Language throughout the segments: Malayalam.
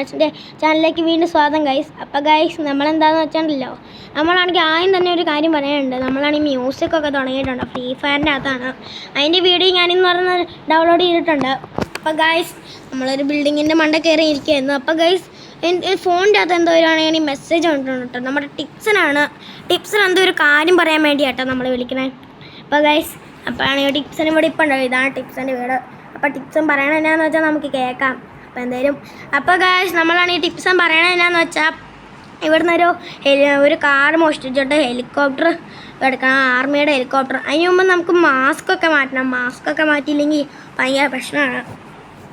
എൻ്റെ ചാനലിലേക്ക് വീണ്ടും സ്വാഗതം ഗൈസ്. അപ്പോൾ ഗൈസ് നമ്മളെന്താണെന്ന് വെച്ചിട്ടുണ്ടല്ലോ, നമ്മളാണെങ്കിൽ ആദ്യം തന്നെ ഒരു കാര്യം പറയാനുണ്ട്. നമ്മളാണെങ്കിൽ മ്യൂസിക്കൊക്കെ തുടങ്ങിയിട്ടുണ്ട്, ഫ്രീ ഫയറിൻ്റെ അകത്താണ്. അതിൻ്റെ വീഡിയോ ഞാനിന്ന് പറഞ്ഞ ഡൗൺലോഡ് ചെയ്തിട്ടുണ്ട്. അപ്പോൾ ഗൈസ് നമ്മളൊരു ബിൽഡിങ്ങിൻ്റെ മണ്ട കയറി ഇരിക്കുകയായിരുന്നു. അപ്പോൾ ഗൈസ് ഫോണിൻ്റെ അകത്ത് എന്തോ ആണെങ്കിൽ മെസ്സേജ് വന്നിട്ടുണ്ട് കേട്ടോ. നമ്മുടെ ടിപ്സിന് എന്തോ ഒരു കാര്യം പറയാൻ വേണ്ടിയാട്ടോ നമ്മൾ വിളിക്കണേ. അപ്പോൾ ഗൈസ് അപ്പോഴാണെങ്കിൽ ടിപ്സിന് ഇവിടെ ഇപ്പം ഉണ്ടാവും. ഇതാണ് ടിപ്സിൻ്റെ വീട്. അപ്പോൾ ടിപ്സും പറയണത് എന്നാന്ന് വെച്ചാൽ നമുക്ക് കേൾക്കാം. അപ്പോൾ എന്തായാലും അപ്പോൾ ഗൈസ് നമ്മളാണ് ഈ ടിപ്സും പറയണത് എന്നാന്ന് വെച്ചാൽ, ഇവിടുന്ന് ഒരു കാർ മോഷ്ടിച്ചിട്ട് ഹെലികോപ്റ്റർ എടുക്കണം, ആർമിയുടെ ഹെലികോപ്റ്റർ. അതിന് മുമ്പ് നമുക്ക് മാസ്കൊക്കെ മാറ്റണം. മാസ്കൊക്കെ മാറ്റിയില്ലെങ്കിൽ ഭയങ്കര പ്രശ്നമാണ്.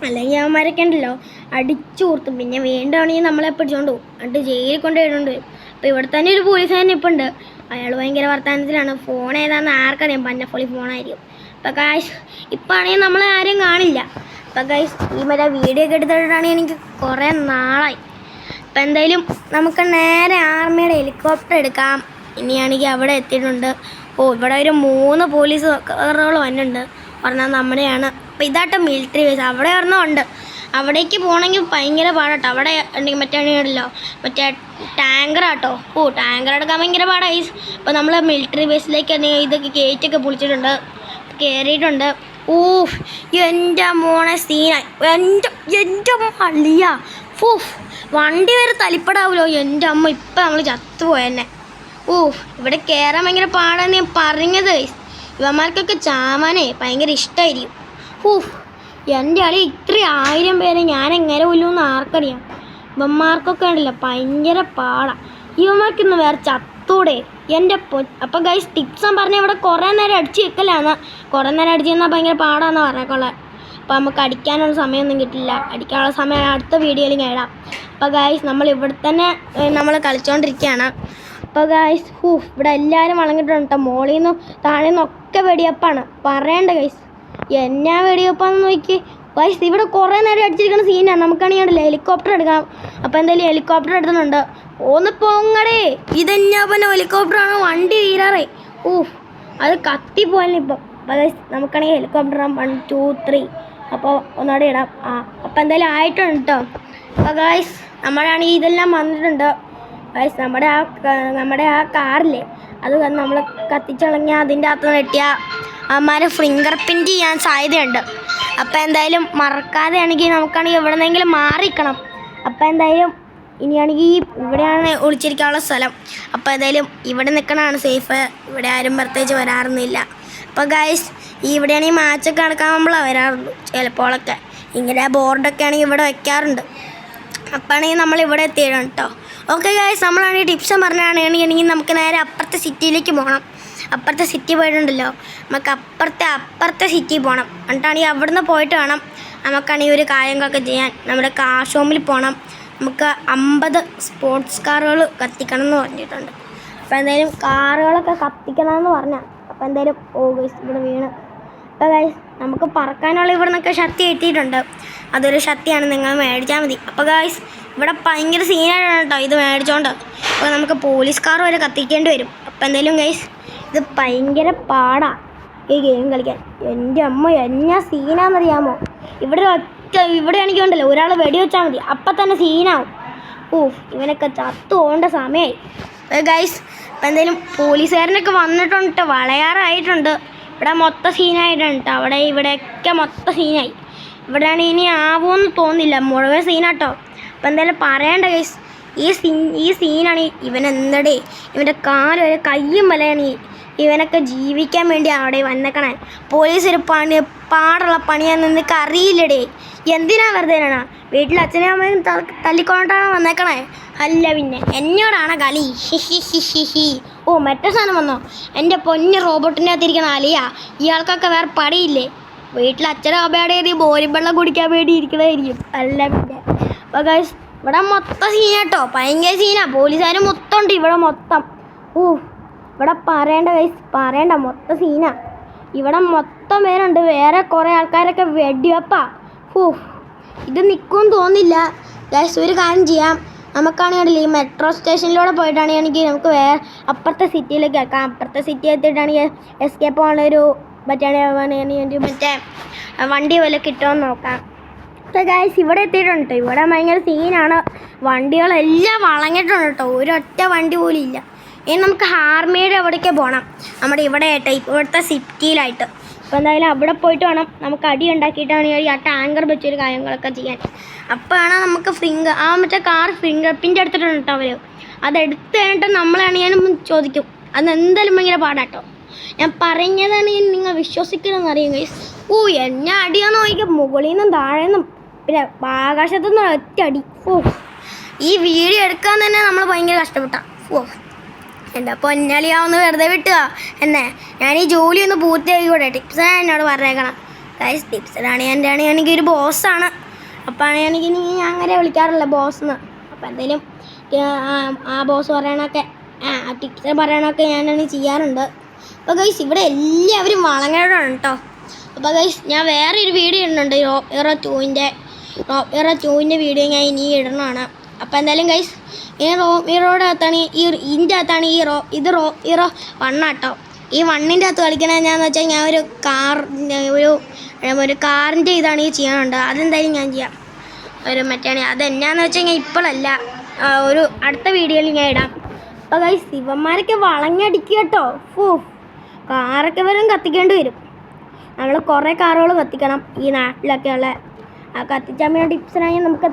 അല്ലെങ്കിൽ അവന്മാരൊക്കെ ഉണ്ടല്ലോ അടിച്ചു കൊടുത്തും, പിന്നെ വേണ്ടാണെങ്കിൽ നമ്മളെ പിടിച്ചോണ്ട് പോകും, എന്നിട്ട് ജയിലിൽ കൊണ്ടുപോയിട്ടുണ്ട് വരും. അപ്പോൾ ഇവിടെ തന്നെ ഒരു പോലീസുകാരൻ ഇപ്പം ഉണ്ട്. അയാൾ ഭയങ്കര വർത്തമാനത്തിലാണ്. ഫോൺ ഏതാണെന്ന് ആർക്കറിയാം, പന്നപ്പൊളി ഫോണായിരിക്കും. അപ്പോൾ ഗൈസ് ഇപ്പം ആണെങ്കിൽ നമ്മൾ ആരെയും കാണില്ല. അപ്പോൾ ഗൈസ് ഈ മറ്റേ വീഡിയോ ഒക്കെ എടുത്തിട്ടാണെങ്കിൽ എനിക്ക് കുറേ നാളായി. അപ്പോൾ എന്തായാലും നമുക്ക് നേരെ ആർമിയുടെ ഹെലികോപ്റ്റർ എടുക്കാം. ഇനിയാണെങ്കിൽ അവിടെ എത്തിയിട്ടുണ്ട്. ഇവിടെ ഒരു 3 പോലീസുകാരുകൾ വന്നിട്ടുണ്ട്. പറഞ്ഞാൽ നമ്മുടെയാണ്. അപ്പോൾ ഇതാട്ടോ മിലിറ്ററി ബേസ്. അവിടെ ഒരെണ്ണമുണ്ട്. അവിടേക്ക് പോകണമെങ്കിൽ ഭയങ്കര പാടാട്ടോ. അവിടെ മറ്റേണല്ലോ മറ്റേ ടാങ്കറാട്ടോ. ടാങ്കർ എടുക്കാൻ ഭയങ്കര പാടായി. അപ്പോൾ നമ്മൾ മിലിറ്ററി ബേസിലേക്ക് ഇതൊക്കെ ഗേറ്റൊക്കെ പൊളിച്ചിട്ടുണ്ട്, കയറിയിട്ടുണ്ട്. എൻ്റെ മോനെ സീനായി. എൻ്റെ മള്ളിയ വണ്ടി വരെ തലിപ്പടാവുമല്ലോ. എൻ്റെ അമ്മ ഇപ്പം നമ്മൾ ചത്തുപോയെന്നെ. ഇവിടെ കയറാൻ ഭയങ്കര പാടാന്ന് ഞാൻ പറഞ്ഞത്. ഇവന്മാർക്കൊക്കെ ചാമാനേ ഭയങ്കര ഇഷ്ടമായിരിക്കും. എൻ്റെ അളി ഇത്ര 1000 പേരെ ഞാൻ എങ്ങനെ കൊല്ലുമെന്ന് ആർക്കറിയാം. ഇവന്മാർക്കൊക്കെ ഉണ്ടല്ലോ ഭയങ്കര പാടാണ്. ഇവന്മാർക്കൊന്ന് വേറെ ചത്തൂടെ എൻ്റെ അപ്പോൾ ഗൈസ് ടിപ്സും പറഞ്ഞാൽ ഇവിടെ കുറേ നേരം അടിച്ച് വെക്കലാന്ന്. കുറേ നേരം അടിച്ച് തന്നാൽ ഭയങ്കര പാടാന്ന് പറഞ്ഞേക്കുള്ളത്. അപ്പോൾ നമുക്ക് അടിക്കാനുള്ള സമയമൊന്നും കിട്ടില്ല. അടിക്കാനുള്ള സമയം അടുത്ത വീഡിയോയിൽ ഞാൻ ഇടാം. അപ്പോൾ ഗൈസ് നമ്മൾ ഇവിടെ തന്നെ നമ്മൾ കളിച്ചുകൊണ്ടിരിക്കുകയാണ്. അപ്പോൾ ഗൈസ് ഇവിടെ എല്ലാവരും വളങ്ങിയിട്ടുണ്ട് കേട്ടോ. മോളിൽ നിന്നും താഴെ നിന്നൊക്കെ വെടിയപ്പാണ്. പറയണ്ട ഗൈസ്, എന്നാ വെടിയപ്പാന്ന് നോക്കി ഗൈസ്. ഇവിടെ കുറേ നേരം അടിച്ചിരിക്കുന്ന സീനാണ്. നമുക്കാണെങ്കിൽ ഹെലികോപ്റ്റർ എടുക്കാം. അപ്പോൾ എന്തായാലും ഹെലികോപ്റ്റർ എടുത്തിട്ടുണ്ട്. ഒന്ന് പോങ്ങടേ, ഇതെന്നാ പിന്നെ ഹെലികോപ്റ്ററാണ്, വണ്ടി തീരാറേ. അത് കത്തിപ്പോയല്ലോ ഇപ്പം. അപ്പോൾ ഗൈസ് നമുക്കാണെങ്കിൽ ഹെലികോപ്റ്റർ 1 2 3 അപ്പോൾ ഒന്നുകൂടെ ഇടാം. അപ്പോൾ എന്തായാലും ആയിട്ടുണ്ട് കേട്ടോ. അപ്പോൾ ഗൈസ് നമ്മളാണെങ്കിൽ ഇതെല്ലാം വന്നിട്ടുണ്ട് ഗൈസ്. നമ്മുടെ ആ കാറില്ലേ, അത് നമ്മൾ കത്തിച്ചിളങ്ങിയാൽ അതിൻ്റെ അകത്ത് നെട്ടിയ അമ്മമാരെ ഫിംഗർ പ്രിൻറ്റ് ചെയ്യാൻ സാധ്യതയുണ്ട്. അപ്പോൾ എന്തായാലും മറക്കാതെ ആണെങ്കിൽ നമുക്കാണെങ്കിൽ എവിടെ നിന്നെങ്കിലും മാറിക്കണം. അപ്പോൾ എന്തായാലും ഇനിയാണെങ്കിൽ ഇവിടെയാണ് ഒളിച്ചിരിക്കാനുള്ള സ്ഥലം. അപ്പോൾ എന്തായാലും ഇവിടെ നിൽക്കണതാണ് സേഫ്. ഇവിടെ ആരും പ്രത്യേകിച്ച് വരാറൊന്നുമില്ല. അപ്പോൾ ഗൈസ് ഇവിടെയാണെങ്കിൽ മാച്ചൊക്കെ നടക്കാൻ നമ്മളാണ് വരാറുള്ളൂ ചിലപ്പോഴൊക്കെ. ഇങ്ങനെ ബോർഡൊക്കെ ആണെങ്കിൽ ഇവിടെ വയ്ക്കാറുണ്ട്. അപ്പോൾ ആണെങ്കിൽ നമ്മളിവിടെ എത്തിയിടാം കേട്ടോ. ഓക്കെ ഗൈസ് നമ്മളാണെങ്കിൽ ടിപ്സും പറഞ്ഞാണെങ്കിൽ നമുക്ക് നേരെ അപ്പുറത്തെ സിറ്റിയിലേക്ക് പോകണം. അപ്പുറത്തെ സിറ്റി പോയിട്ടുണ്ടല്ലോ, നമുക്ക് അപ്പുറത്തെ സിറ്റി പോകണം. എന്നിട്ടാണെങ്കിൽ അവിടുന്ന് പോയിട്ട് വേണം നമുക്കാണെങ്കിൽ ഒരു കാര്യങ്ങളൊക്കെ ചെയ്യാൻ. നമ്മുടെ കാർ ഷോപ്പിൽ പോകണം. നമുക്ക് 50 സ്പോർട്സ് കാറുകൾ കത്തിക്കണം എന്ന് പറഞ്ഞിട്ടുണ്ട്. അപ്പോൾ എന്തായാലും കാറുകളൊക്കെ കത്തിക്കണമെന്ന് പറഞ്ഞാൽ, അപ്പോൾ എന്തായാലും ഗൈസ് ഇവിടെ വീണ്. അപ്പോൾ ഗൈസ് നമുക്ക് പറക്കാനുള്ള ഇവിടെ നിന്നൊക്കെ ശക്തി എത്തിയിട്ടുണ്ട്. അതൊരു ശക്തിയാണ്, നിങ്ങൾ മേടിച്ചാൽ മതി. അപ്പോൾ ഗൈസ് ഇവിടെ ഭയങ്കര സീനായിട്ടാണ് കേട്ടോ ഇത് മേടിച്ചോണ്ട്. അപ്പോൾ നമുക്ക് പോലീസ് കാർ വരെ കത്തിക്കേണ്ടി വരും. അപ്പോൾ എന്തായാലും ഗൈസ് ഇത് ഭയങ്കര പാടാണ് ഈ ഗെയിം കളിക്കാൻ. എൻ്റെ അമ്മ എന്നാ സീനാണെന്നറിയാമോ. ഇവിടെ ആണെങ്കിൽ ഉണ്ടല്ലോ ഒരാൾ വെടിവെച്ചാൽ മതി, അപ്പം തന്നെ സീനാവും. ഇവനൊക്കെ ചത്തു പോകേണ്ട സമയമായി ഗൈസ്. അപ്പം എന്തായാലും പോലീസുകാരനൊക്കെ വന്നിട്ടുണ്ട് കേട്ടോ, വളയാറായിട്ടുണ്ട്. ഇവിടെ മൊത്തം സീനായിട്ടുണ്ട് കേട്ടോ. ഇവിടെയൊക്കെ മൊത്തം സീനായി. ഇവിടെയാണ് ഇനി ആവുമെന്ന് തോന്നുന്നില്ല, മുഴുവൻ സീനാട്ടോ. അപ്പം എന്തായാലും പറയണ്ട ഗൈസ്, ഈ സീനാണ്. ഇവനെന്തടേ ഇവൻ്റെ കാല് വരെ കയ്യും വലയാണ്. ഇവനൊക്കെ ജീവിക്കാൻ വേണ്ടി അവിടെ വന്നേക്കണേ. പോലീസ് ഒരു പാടുള്ള പണിയാന്ന് നിനക്ക് അറിയില്ലടേ. എന്തിനാ വെറുതെ വീട്ടിൽ അച്ഛനും അമ്മയും തല്ലിക്കൊണ്ടാണ് വന്നേക്കണേ. അല്ല പിന്നെ എന്നോടാണ് കളി. മറ്റേ സാധനം വന്നോ, എൻ്റെ പൊന്ന് റോബോട്ടിൻ്റെ അകത്തിരിക്കണ അലിയാ. ഇയാൾക്കൊക്കെ വേറെ പടിയില്ലേ. വീട്ടിൽ അച്ഛനും അമ്മയുടെ ബോരിവെള്ളം കുടിക്കാൻ വേണ്ടി ഇരിക്കണതായിരിക്കും. അല്ല പിന്നെ അപ്പോൾ ഗൈസ് ഇവിടെ മൊത്തം സീനാട്ടോ, ഭയങ്കര സീനാ. പോലീസുകാർ മൊത്തം ഉണ്ട് ഇവിടെ മൊത്തം. ഇവിടെ പറയണ്ട ഗൈസ്, പറയണ്ട, മൊത്തം സീനാ. ഇവിടെ മൊത്തം പേരുണ്ട്. വേറെ കുറേ ആൾക്കാരൊക്കെ വെടിവെപ്പാ. ഇത് നിൽക്കുമെന്ന് തോന്നില്ല ഗൈസ്. ഒരു കാര്യം ചെയ്യാം, നമുക്കാണെങ്കിൽ ഈ മെട്രോ സ്റ്റേഷനിലൂടെ പോയിട്ടാണെങ്കിൽ നമുക്ക് വേറെ അപ്പുറത്തെ സിറ്റിയിലേക്ക് കേൾക്കാം. അപ്പുറത്തെ സിറ്റി എത്തിയിട്ടാണെങ്കിൽ എസ്കേപ്പ് പോകാനുള്ളൊരു മറ്റേ വണ്ടി പോലെ കിട്ടുമെന്ന് നോക്കാം. അപ്പോൾ ഗൈസ് ഇവിടെ എത്തിയിട്ടുണ്ട് കേട്ടോ. ഇവിടെ ഭയങ്കര സീനാണ്. വണ്ടികളെല്ലാം വളഞ്ഞിട്ടുണ്ട് കേട്ടോ. ഒരൊറ്റ വണ്ടി പോലും ഇല്ല. ഇനി നമുക്ക് ഹാർമേഡ് എവിടേക്ക് പോകണം. നമ്മുടെ ഇവിടെ ആയിട്ട് ഇവിടുത്തെ സിറ്റിയിലായിട്ട്. അപ്പോൾ എന്തായാലും അവിടെ പോയിട്ട് വേണം നമുക്ക് അടി ഉണ്ടാക്കിയിട്ടാണ് ആ ടാങ്കർ വെച്ചൊരു കാര്യങ്ങളൊക്കെ ചെയ്യാൻ. അപ്പോഴാണ് നമുക്ക് മറ്റേ കാർ ഫിംഗർ പ്രിൻ്റ് എടുത്തിട്ടുണ്ട് കേട്ടോ അവർ. അതെടുത്ത് കഴിഞ്ഞിട്ട് നമ്മളാണെങ്കിലും ചോദിക്കും. അത് എന്തായാലും ഭയങ്കര പാടാട്ടോ. ഞാൻ പറഞ്ഞതാണ് നിങ്ങൾ വിശ്വസിക്കണമെന്ന് അറിയാം ഗൈസ്. എന്നെ അടിയാന്ന് നോക്കിയാൽ മുകളിൽ നിന്നും താഴെ നിന്നും പിന്നെ ആകാശത്തു നിന്ന് ഒറ്റ അടി. ഈ വീഡിയോ എടുക്കാൻ തന്നെ നമ്മൾ ഭയങ്കര കഷ്ടപ്പെട്ട. എൻ്റെ പൊന്നലിയാവുന്ന വെറുതെ വിട്ടുക എന്നെ. ഞാൻ ഈ ജോലി ഒന്ന് പൂർത്തിയാക്കിക്കൂടെ. ടിപ്സനാണ് എന്നോട് പറഞ്ഞേക്കണം ഗൈസ്. ടിപ്സനാണ് എനിക്ക് ഒരു ബോസാണ്. അപ്പോൾ ആണെങ്കിൽ ഞാൻ അങ്ങനെ വിളിക്കാറില്ല ബോസ്ന്ന്. അപ്പോൾ എന്തെങ്കിലും ആ ബോസ് പറയണൊക്കെ ടിപ്സ് പറയണൊക്കെ ഞാനാണ് ചെയ്യാറുണ്ട്. അപ്പോൾ ഗൈസ് ഇവിടെ എല്ലാവരും വളങ്ങേടാണ് കേട്ടോ. അപ്പോൾ ഗൈസ് ഞാൻ വേറെ ഒരു വീഡിയോ ഇടുന്നുണ്ട്. റോ എറോ 2ൻ്റെ വീഡിയോ ഞാൻ ഇനി ഇടണമാണ്. അപ്പോൾ എന്തായാലും ഗൈസ് റോയുടെ അകത്താണ് ഇതിൻ്റെ അകത്താണ് റോ 1 കേട്ടോ. ഈ 1ൻ്റെ അകത്ത് കളിക്കണത് ഞാന്ന് വെച്ചാൽ ഞാൻ ഒരു കാറിൻ്റെ ഇതാണ് ഈ ചെയ്യാനുണ്ട്. അതെന്തായാലും ഞാൻ ചെയ്യാം. ഒരു മറ്റാണ് അതെന്നാന്ന് വെച്ച് കഴിഞ്ഞാൽ ഇപ്പോഴല്ല, ഒരു അടുത്ത വീഡിയോയിൽ ഞാൻ ഇടാം. അപ്പോൾ ഗൈസ് ഇവന്മാരൊക്കെ വളഞ്ഞടിക്കുക കേട്ടോ. കാറൊക്കെ വരും കത്തിക്കേണ്ടി വരും. നമ്മൾ കുറേ കാറുകൾ കത്തിക്കണം ഈ നാട്ടിലൊക്കെ ഉള്ള. ആ കത്തിച്ചാൽ വേണ്ടി ടിപ്സിനാണെങ്കിൽ നമുക്ക്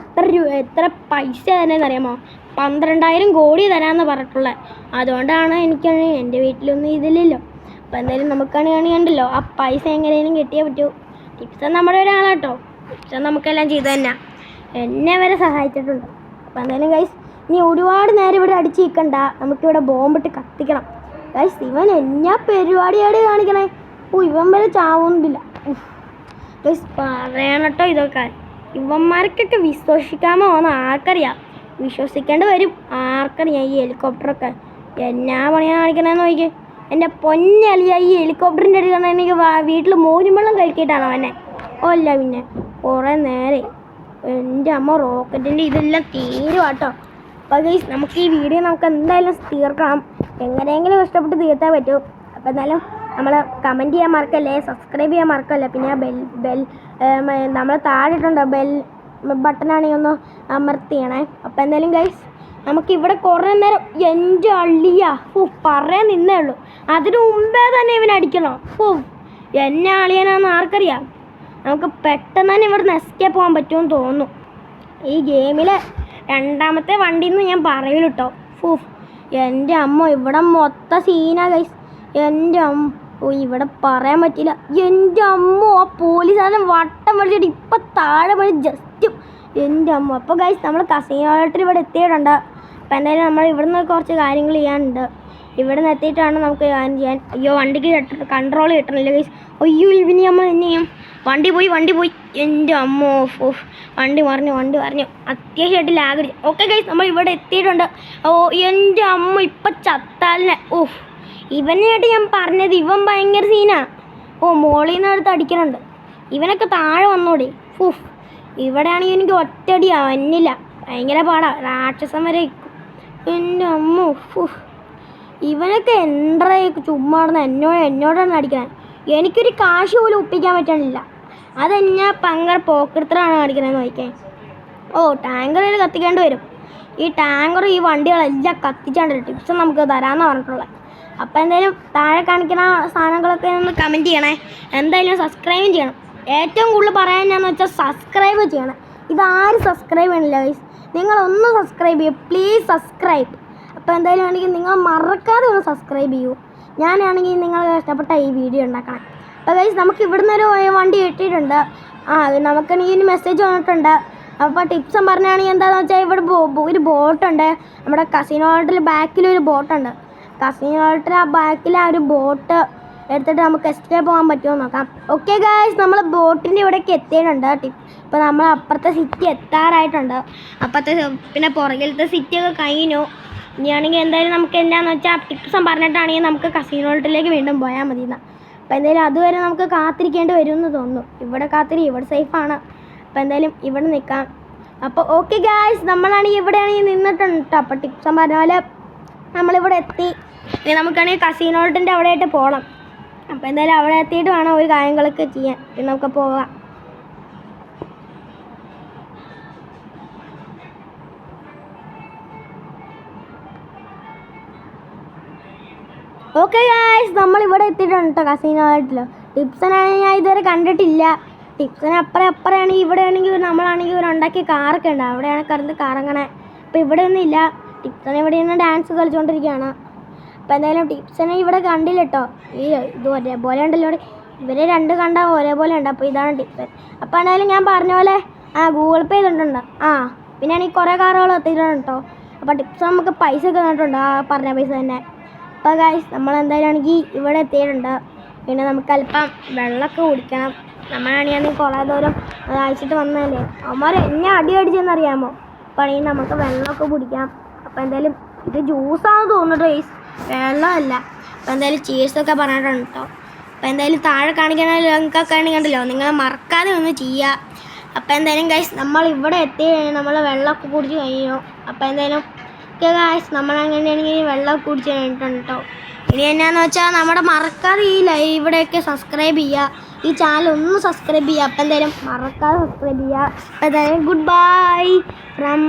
എത്ര പൈസ തരാമെന്ന് അറിയാമോ? 12,000 കോടി തരാമെന്ന് പറഞ്ഞിട്ടുള്ളത്. അതുകൊണ്ടാണ് എനിക്കാണെങ്കിൽ എൻ്റെ വീട്ടിലൊന്നും ഇതില്ലല്ലോ. അപ്പോൾ എന്തായാലും നമുക്കാണെങ്കിൽ കണ്ടല്ലോ ആ പൈസ എങ്ങനെയും കിട്ടിയേ പറ്റൂ. ടിപ്സ് നമ്മുടെ ഒരാളാട്ടോ. ടിപ്സ് നമുക്കെല്ലാം ചെയ്തു തന്നെ എന്നെ വരെ സഹായിച്ചിട്ടുണ്ട്. അപ്പോൾ എന്തായാലും ഗൈസ് ഇനി ഒരുപാട് നേരം ഇവിടെ അടിച്ച് നിൽക്കണ്ട. നമുക്കിവിടെ ബോംബിട്ട് കത്തിക്കണം ഗൈസ്. ഇവൻ എന്നാ പരിപാടിയാണ് കാണിക്കണേ. ഇവൻ വരെ ചാവുന്നില്ല ഗൈസ്. പറയണട്ടോ ഇതൊക്കെ. ഇവന്മാർക്കൊക്കെ വിശ്വസിക്കാമോ എന്ന് ആർക്കറിയാം. വിശ്വസിക്കേണ്ടി വരും. ആർക്കറിയാം ഈ ഹെലികോപ്റ്ററൊക്കെ എന്നാ പണിയാണ് കാണിക്കണേന്ന് നോക്കിയേ. എൻ്റെ പൊന്നലിയ ഈ ഹെലികോപ്റ്ററിൻ്റെ അടുത്ത് എനിക്ക് വീട്ടിൽ മോരും വെള്ളം കഴിക്കിയിട്ടാണോ എന്നെ? അല്ല പിന്നെ കുറേ നേരെ എൻ്റെ അമ്മ റോക്കറ്റിൻ്റെ ഇതെല്ലാം തീരുവാട്ടോ. അപ്പോൾ ഗൈസ് നമുക്ക് ഈ വീഡിയോ നമുക്ക് എന്തായാലും തീർക്കണം. എങ്ങനെയെങ്കിലും കഷ്ടപ്പെട്ട് തീർത്താൻ പറ്റും. അപ്പോൾ എന്തായാലും നമ്മൾ കമൻറ്റ് ചെയ്യാൻ മറക്കല്ലേ, സബ്സ്ക്രൈബ് ചെയ്യാൻ മറക്കല്ലേ. പിന്നെ ആ ബെൽ നമ്മൾ താഴെയിട്ടുണ്ട് ബെൽ ബട്ടണാണെങ്കിൽ ഒന്ന് അമർത്തിയണേ. അപ്പോൾ എന്തായാലും ഗൈസ് നമുക്കിവിടെ കുറേ നേരം എൻ്റെ അള്ളിയ പറയാൻ നിന്നേ ഉള്ളൂ. അതിന് മുമ്പേ തന്നെ ഇവനടിക്കണോ? എന്നെ അളിയനാന്ന് ആർക്കറിയാം. നമുക്ക് പെട്ടെന്ന് തന്നെ ഇവിടുന്ന് എസ്കേപ്പ് പോകാൻ പറ്റുമെന്ന് തോന്നുന്നു. ഈ ഗെയിമിലെ 2ാമത്തെ വണ്ടിന്ന് ഞാൻ പറയൂല കേട്ടോ. എൻ്റെ അമ്മ ഇവിടെ മൊത്തം സീനാ ഗൈസ്. എൻ്റെ ഇവിടെ പറയാൻ പറ്റില്ല. എൻ്റെ അമ്മ ആ പോലീസുകാരൻ വട്ടം വലിച്ചിട്ട് ഇപ്പം താഴെ പോയി ജസ്റ്റ് എൻ്റെ അമ്മ. അപ്പോൾ ഗൈസ് നമ്മൾ കസിനോട്ടിൽ ഇവിടെ എത്തിയിട്ടുണ്ട്. അപ്പോൾ എന്തായാലും നമ്മൾ ഇവിടുന്ന് കുറച്ച് കാര്യങ്ങൾ ചെയ്യാനുണ്ട്. ഇവിടെ നിന്ന് എത്തിയിട്ടാണ് നമുക്ക് കാര്യം ചെയ്യാൻ. അയ്യോ വണ്ടിക്ക് കൺട്രോൾ കിട്ടണില്ല ഗൈസ്. അയ്യോ ഇവന് നമ്മൾ എന്നെ ചെയ്യും. വണ്ടി പോയി എൻ്റെ അമ്മോ. വണ്ടി മറിഞ്ഞു അത്യാവശ്യമായിട്ട് ലാഗ്. ഓക്കെ ഗൈസ് നമ്മൾ ഇവിടെ എത്തിയിട്ടുണ്ട്. എൻ്റെ അമ്മ ഇപ്പം ചത്താലിനെ. ഇവനായിട്ട് ഞാൻ പറഞ്ഞത് ഇവൻ ഭയങ്കര സീനാ. മോളിൽ നിന്ന് അടുത്ത് അടിക്കണുണ്ട്. ഇവനൊക്കെ താഴെ വന്നോടെ. ഇവിടെ ആണെങ്കിൽ എനിക്ക് ഒറ്റയടി വന്നില്ല. ഭയങ്കര പാടാ. രാക്ഷസം വരെ എൻ്റെ അമ്മ. ഇവനൊക്കെ എന്താ ചുമ്മാ എന്നോടാണ് അടിക്കണേ. എനിക്കൊരു കാശ് പോലും ഒപ്പിക്കാൻ പറ്റണില്ല. അതെന്നാ ഭയങ്കര പോക്കെടുത്തിട്ടാണ് കാണിക്കണേന്ന് നോക്കിയേ. ടാങ്കറിൽ കത്തിക്കേണ്ടി വരും. ഈ ടാങ്കർ ഈ വണ്ടികളെല്ലാം കത്തിച്ചാണ്ട് ടിപ്സ് നമുക്ക് തരാമെന്ന് പറഞ്ഞിട്ടുള്ളത്. അപ്പോൾ എന്തായാലും താഴെ കാണിക്കുന്ന സാധനങ്ങളൊക്കെ ഒന്ന് കമൻറ്റ് ചെയ്യണേ. എന്തായാലും സബ്സ്ക്രൈബും ചെയ്യണം. ഏറ്റവും കൂടുതൽ പറയാൻ എന്നാന്ന് വെച്ചാൽ സബ്സ്ക്രൈബ് ചെയ്യണം. ഇതാരും സബ്സ്ക്രൈബ് ചെയ്യണില്ല ഗൈസ്. നിങ്ങളൊന്ന് സബ്സ്ക്രൈബ് ചെയ്യൂ പ്ലീസ്, സബ്സ്ക്രൈബ്. അപ്പോൾ എന്തായാലും ആണെങ്കിൽ നിങ്ങൾ മറക്കാതെ ഒന്ന് സബ്സ്ക്രൈബ് ചെയ്യൂ. ഞാനാണെങ്കിൽ നിങ്ങൾ ഇഷ്ടപ്പെട്ട ഈ വീഡിയോ ഉണ്ടാക്കണം. അപ്പോൾ ഗൈസ് നമുക്ക് ഇവിടുന്ന് ഒരു വണ്ടി കിട്ടിയിട്ടുണ്ട്. നമുക്കാണെങ്കിൽ മെസ്സേജ് വന്നിട്ടുണ്ട്. അപ്പോൾ ടിപ്സും പറഞ്ഞാണെങ്കിൽ എന്താണെന്ന് വെച്ചാൽ ഇവിടെ ഒരു ബോട്ടുണ്ട്. നമ്മുടെ കസിനോട്ടിൽ ബാക്കിലൊരു ബോട്ടുണ്ട്. കസിനോട്ടിൽ ആ ബാക്കിൽ ആ ഒരു ബോട്ട് എടുത്തിട്ട് നമുക്ക് എസ്കേപ്പ് പോകാൻ പറ്റുമോ നോക്കാം. ഓക്കെ ഗൈസ് നമ്മൾ ബോട്ടിൻ്റെ ഇവിടേക്ക് എത്തിയിട്ടുണ്ട്. ഇപ്പോൾ നമ്മൾ അപ്പുറത്തെ സിറ്റി എത്താറായിട്ടുണ്ട്. അപ്പുറത്തെ പിന്നെ പുറകിലത്തെ സിറ്റിയൊക്കെ കഴിഞ്ഞു. ഇനിയാണെങ്കിൽ എന്തായാലും നമുക്ക് എന്താണെന്ന് വെച്ചാൽ ടിപ്സും പറഞ്ഞിട്ടാണെങ്കിൽ നമുക്ക് കസിനോട്ടിലേക്ക് വീണ്ടും പോയാൽ മതി എന്നാ. അപ്പോൾ എന്തായാലും അതുവരെ നമുക്ക് കാത്തിരിക്കേണ്ടി വരുമെന്ന് തോന്നുന്നു. ഇവിടെ സേഫാണ്. അപ്പോൾ എന്തായാലും ഇവിടെ നിൽക്കാം. അപ്പോൾ ഓക്കെ ഗൈസ് നമ്മളാണെങ്കിൽ ഇവിടെയാണെങ്കിൽ നിന്നിട്ടുണ്ട് കേട്ടോ. അപ്പോൾ ടിപ്സും പറഞ്ഞ പോലെ നമ്മളിവിടെ എത്തി. ഇനി നമുക്കാണെങ്കിൽ കസിനോട്ടിൻ്റെ അവിടെയായിട്ട് പോകണം. അപ്പോൾ എന്തായാലും അവിടെ എത്തിയിട്ട് വേണം ഒരു കാര്യങ്ങളൊക്കെ ചെയ്യാൻ. നമുക്ക് പോകാം. ഓക്കെ ഗായ്സ്, നമ്മളിവിടെ എത്തിയിട്ടുണ്ട് കേട്ടോ കസീനോട്ടിൽ. ടിപ്സനാണെങ്കിൽ ഞാൻ ഇതുവരെ കണ്ടിട്ടില്ല. ടിപ്സന് അപ്പുറമാണെങ്കിൽ ഇവിടെ ആണെങ്കിൽ നമ്മളാണെങ്കിൽ ഒരു ഉണ്ടാക്കിയ കാറൊക്കെ ഉണ്ട്, അവിടെയാണ് കറണ്ട് കറങ്ങണേ. അപ്പോൾ ഇവിടെ ഒന്നും ഇല്ല. ടിപ്സൺ ഇവിടെ നിന്ന് ഡാൻസ് കളിച്ചുകൊണ്ടിരിക്കുകയാണ്. അപ്പോൾ എന്തായാലും ടിപ്സനെ ഇവിടെ കണ്ടില്ല കേട്ടോ. ഇത് ഒരേപോലെ ഉണ്ടല്ലോ ഇവിടെ, ഇവരെ രണ്ട് കണ്ടാൽ ഒരേപോലെ ഉണ്ട്. അപ്പോൾ ഇതാണ് ടിപ്സൺ. അപ്പോൾ എന്തായാലും ഞാൻ പറഞ്ഞ പോലെ ഗൂഗിൾ പേ ചെയ്തിട്ടുണ്ട്. പിന്നെ ആണെങ്കിൽ കുറേ കാറുകൾ എത്തിയിട്ടുണ്ട് കേട്ടോ. അപ്പോൾ ടിപ്സൺ നമുക്ക് പൈസ ഒക്കെ തന്നിട്ടുണ്ട്, പറഞ്ഞ പൈസ തന്നെ. അപ്പോൾ ഗൈസ്, നമ്മളെന്തായാലും ആണെങ്കിൽ ഇവിടെ എത്തിയിട്ടുണ്ട്. പിന്നെ നമുക്ക് അല്പം വെള്ളമൊക്കെ കുടിക്കണം. നമ്മളാണെങ്കിൽ കുറേ ദൂരം അയച്ചിട്ട് വന്നതല്ലേ, അവന്മാർ എന്നെ അടിച്ചെന്നറിയാമോ. അപ്പോൾ ആണെങ്കിൽ നമുക്ക് വെള്ളമൊക്കെ കുടിക്കാം. അപ്പോൾ എന്തായാലും ഇത് ജ്യൂസാണെന്ന് തോന്നുന്നു ഗൈസ്, വെള്ളമല്ല. അപ്പോൾ എന്തായാലും ചീഴ്സൊക്കെ പറഞ്ഞിട്ടുണ്ട് കേട്ടോ. അപ്പോൾ എന്തായാലും താഴെ കാണിക്കണ ലിങ്കൊക്കെ കണ്ടല്ലോ, നിങ്ങൾ മറക്കാതെ ഒന്ന് ചെയ്യുക. അപ്പോൾ എന്തായാലും ഗൈസ്, നമ്മൾ ഇവിടെ എത്തി നമ്മൾ വെള്ളമൊക്കെ കുടിച്ച് കഴിഞ്ഞു. അപ്പോൾ എന്തായാലും ഗൈസ്, നമ്മളങ്ങനെയാണെങ്കിൽ വെള്ളം കുടിച്ച് കഴിഞ്ഞിട്ടുണ്ട് കേട്ടോ. ഇനി എന്നാന്ന് വെച്ചാൽ നമ്മുടെ മറക്കാതെ ഈ ഇവിടെയൊക്കെ സബ്സ്ക്രൈബ് ചെയ്യുക, ഈ ചാനൽ ഒന്ന് സബ്സ്ക്രൈബ് ചെയ്യുക. അപ്പം എന്തായാലും മറക്കാതെ സബ്സ്ക്രൈബ് ചെയ്യുക. അപ്പം എന്തായാലും ഗുഡ് ബൈ ഫ്രം